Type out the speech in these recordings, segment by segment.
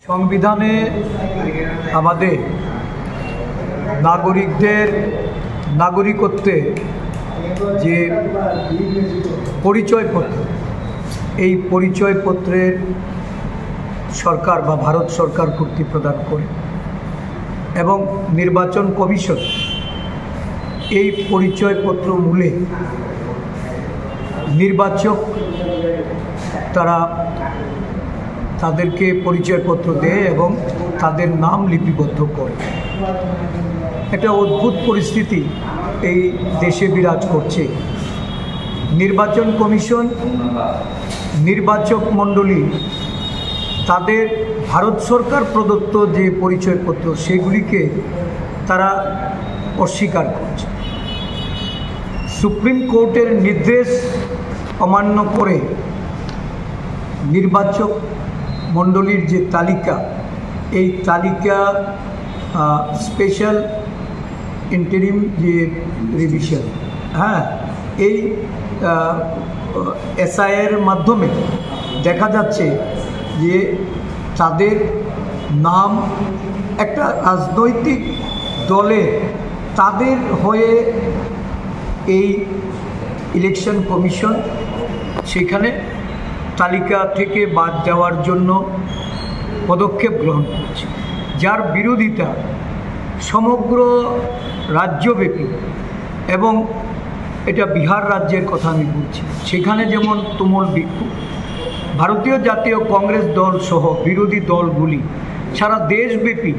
সংবিধানে আমাদের নাগরিকদের নাগরিকত্বে যে পরিচয়পত্র, এই পরিচয়পত্রের সরকার বা ভারত সরকার কর্তৃক প্রদান করে এবং নির্বাচন কমিশন এই পরিচয়পত্র মূলে নির্বাচক তারা তাদেরকে পরিচয়পত্র দেয় এবং তাদের নাম লিপিবদ্ধ করে। একটা অদ্ভুত পরিস্থিতি এই দেশে বিরাজ করছে। নির্বাচন কমিশন, নির্বাচক মণ্ডলী তাদের ভারত সরকার প্রদত্ত যে পরিচয়পত্র সেগুলিকে তারা অস্বীকার করছে। সুপ্রিম কোর্টের নির্দেশ অমান্য করে নির্বাচক মণ্ডলীর যে তালিকা, এই তালিকা স্পেশাল ইন্টারিম যে রিভিশন, এই এসআইয়ের মাধ্যমে দেখা যাচ্ছে যে তাদের নাম একটা রাজনৈতিক দলে তাদের হয়ে এই ইলেকশন কমিশন সেখানে তালিকা থেকে বাদ দেওয়ার জন্য পদক্ষেপ গ্রহণ করছে, যার বিরোধিতা সমগ্র রাজ্যব্যাপী। এবং এটা বিহার রাজ্যের কথা আমি বলছি, সেখানে যেমন তুমুল বিক্ষোভ। ভারতীয় জাতীয় কংগ্রেস দল সহ বিরোধী দলগুলি সারা দেশব্যাপী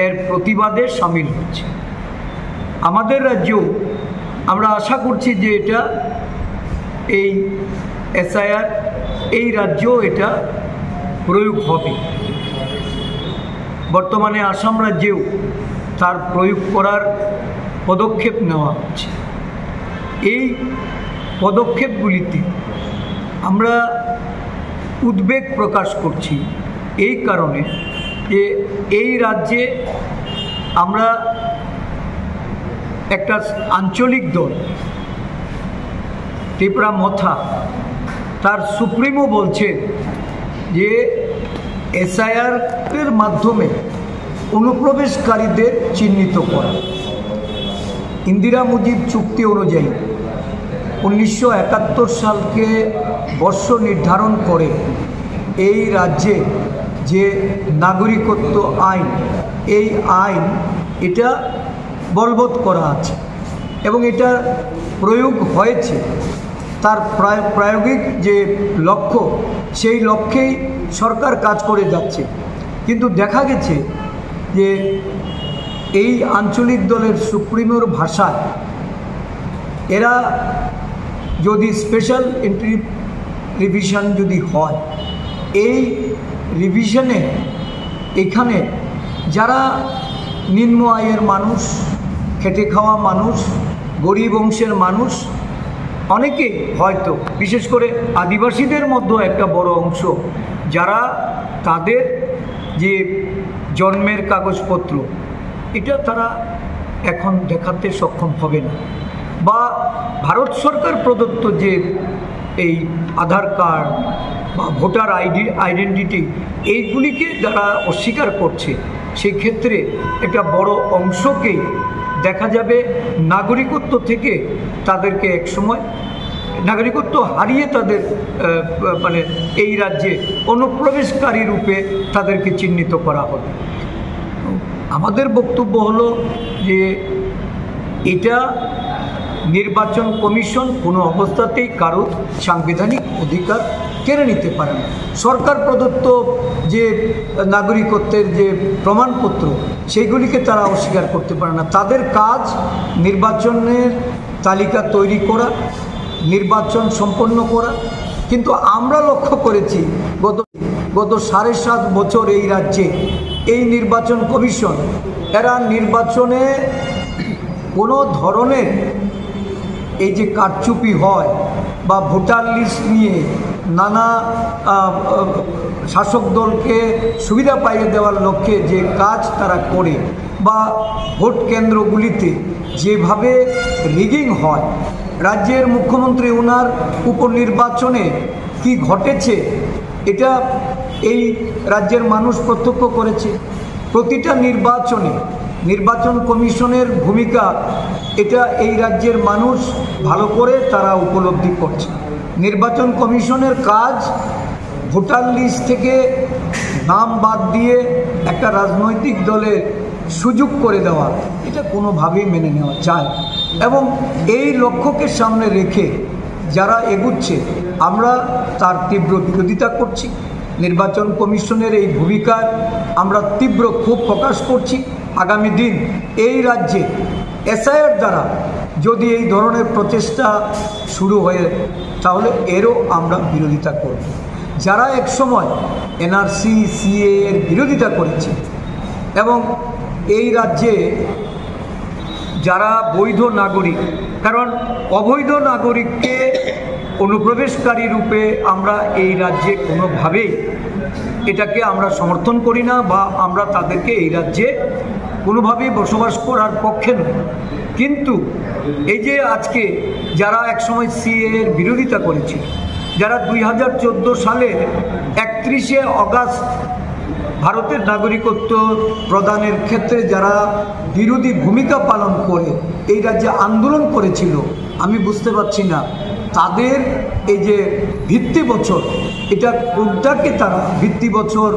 এর প্রতিবাদে সামিল হচ্ছে। আমাদের রাজ্যেও আমরা আশা করছি যে এটা এই এসআইআর এই রাজ্যেও এটা প্রয়োগ হবে। বর্তমানে আসাম রাজ্যেও তার প্রয়োগ করার পদক্ষেপ নেওয়া হচ্ছে। এই পদক্ষেপগুলিতে আমরা উদ্বেগ প্রকাশ করছি এই কারণে যে এই রাজ্যে আমরা একটা আঞ্চলিক দল ত্রিপুরা মথা, তার সুপ্রিমো বলছে যে এসআইআরের মাধ্যমে অনুপ্রবেশকারীদের চিহ্নিত করা। ইন্দিরা মুজিব চুক্তি অনুযায়ী 1971 সালকে বর্ষ নির্ধারণ করে এই রাজ্যে যে নাগরিকত্ব আইন, এই আইন এটা বলবৎ করা আছে এবং এটা প্রয়োগ হয়েছে। তার প্রায়োগিক যে লক্ষ্য, সেই লক্ষ্যেই সরকার কাজ করে যাচ্ছে। কিন্তু দেখা গেছে যে এই আঞ্চলিক দলের সুপ্রিমোর ভাষায় এরা যদি স্পেশাল এন্ট্রি রিভিশন যদি হয়, এই রিভিশনে এখানে যারা নিম্ন আয়ের মানুষ, খেটে খাওয়া মানুষ, গরিব অংশের মানুষ, অনেকে হয়তো বিশেষ করে আদিবাসীদের মধ্যে একটা বড় অংশ যারা তাদের যে জন্মের কাগজপত্র এটা তারা এখন দেখাতে সক্ষম হবে না, বা ভারত সরকার প্রদত্ত যে এই আধার কার্ড বা ভোটার আইডেন্টিটি এইগুলিকে যারা অস্বীকার করছে, সেই ক্ষেত্রে একটা বড় অংশকেই দেখা যাবে নাগরিকত্ব থেকে তাদেরকে একসময় নাগরিকত্ব হারিয়ে তাদের মানে এই রাজ্যে অনুপ্রবেশকারী রূপে তাদেরকে চিহ্নিত করা হবে। আমাদের বক্তব্য হলো যে এটা নির্বাচন কমিশন কোনো অবস্থাতেই কারো সাংবিধানিক অধিকার কেড়ে নিতে পারে না। সরকার প্রদত্ত যে নাগরিকত্বের যে প্রমাণপত্র সেইগুলিকে তারা অস্বীকার করতে পারে না। তাদের কাজ নির্বাচনের তালিকা তৈরি করা, নির্বাচন সম্পন্ন করা। কিন্তু আমরা লক্ষ্য করেছি গত 7.5 বছর এই রাজ্যে এই নির্বাচন কমিশন এরা নির্বাচনে কোনো ধরনের এই যে কারচুপি হয় বা ভোটার লিস্ট নিয়ে নানা শাসক দলকে সুবিধা পাইয়ে দেওয়ার লক্ষ্যে যে কাজ তারা করে, বা ভোট কেন্দ্রগুলিতে যেভাবে রিগিং হয়, রাজ্যের মুখ্যমন্ত্রী ওনার উপনির্বাচনে কি ঘটেছে এটা এই রাজ্যের মানুষ প্রত্যক্ষ করেছে। প্রতিটা নির্বাচন কমিশনের ভূমিকা এটা এই রাজ্যের মানুষ ভালো করে তারা উপলব্ধি করছে। নির্বাচন কমিশনের কাজ ভোটার লিস্ট থেকে নাম বাদ দিয়ে একটা রাজনৈতিক দলের সুযোগ করে দেওয়া, এটা কোনোভাবেই মেনে নেওয়া যায়। এবং এই লক্ষ্যকে সামনে রেখে যারা এগুচ্ছে আমরা তার তীব্র বিরোধিতা করছি। নির্বাচন কমিশনের এই ভূমিকার আমরা তীব্র ক্ষোভ প্রকাশ করছি। আগামী দিন এই রাজ্যে এসআইআর দ্বারা যদি এই ধরনের প্রচেষ্টা শুরু হয়ে তাহলে এরও আমরা বিরোধিতা করব। যারা একসময় এনআরসি সিএ এর বিরোধিতা করেছে এবং এই রাজ্যে যারা বৈধ নাগরিক, কারণ অবৈধ নাগরিককে অনুপ্রবেশকারী রূপে আমরা এই রাজ্যে কোনোভাবেই এটাকে আমরা সমর্থন করি না বা আমরা তাদেরকে এই রাজ্যে কোনোভাবেই বসবাস করার পক্ষে নয়। কিন্তু এই যে আজকে যারা একসময় সিএ এর বিরোধিতা করেছে, যারা 2014 সালের 31শে অগাস্ট ভারতের নাগরিকত্ব প্রদানের ক্ষেত্রে যারা বিরোধী ভূমিকা পালন করে এই রাজ্যে আন্দোলন করেছিল, আমি বুঝতে পারছি না তাদের এই যে ভিত্তি বছর, এটা কোনটাকে তারা ভিত্তি বছর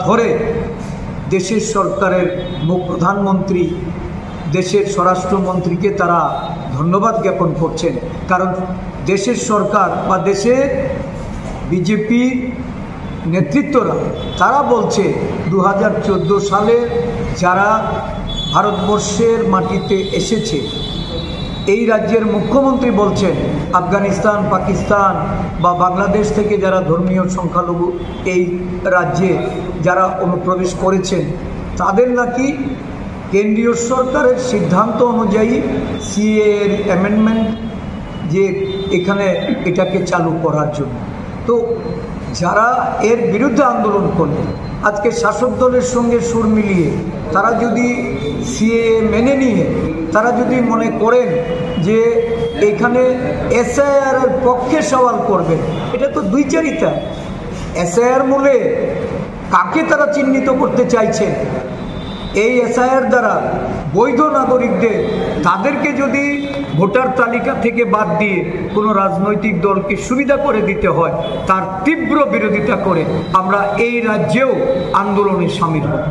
ধরে দেশের সরকারের প্রধানমন্ত্রী, দেশের স্বরাষ্ট্রমন্ত্রীকে তারা ধন্যবাদ জ্ঞাপন করছেন। কারণ দেশের সরকার বা দেশের বিজেপি নেতৃত্বরা তারা বলছে 2014 সালে যারা ভারতবর্ষের মাটিতে এসেছে, এই রাজ্যের মুখ্যমন্ত্রী বলছেন আফগানিস্তান, পাকিস্তান বা বাংলাদেশ থেকে যারা ধর্মীয় সংখ্যালঘু এই রাজ্যে যারা অনুপ্রবেশ করেছেন তাদের নাকি কেন্দ্রীয় সরকারের সিদ্ধান্ত অনুযায়ী সিএ এর অ্যামেন্ডমেন্ট যে এখানে এটাকে চালু করার জন্য। তো যারা এর বিরুদ্ধে আন্দোলন করবে আজকে শাসক দলের সঙ্গে সুর মিলিয়ে তারা যদি সিএ মেনে নিয়ে তারা যদি মনে করেন যে এখানে এসআইআর এর পক্ষে সওয়াল করবেন, এটা তো দ্বিচারিতা। এসআইআর মূলে কাকে তারা চিহ্নিত করতে চাইছেন? এই এসআইআর দ্বারা বৈধ নাগরিকদের তাদেরকে যদি ভোটার তালিকা থেকে বাদ দিয়ে কোনো রাজনৈতিক দলকে সুবিধা করে দিতে হয়, তার তীব্র বিরোধিতা করে আমরা এই রাজ্যেও আন্দোলনে সামিল হব।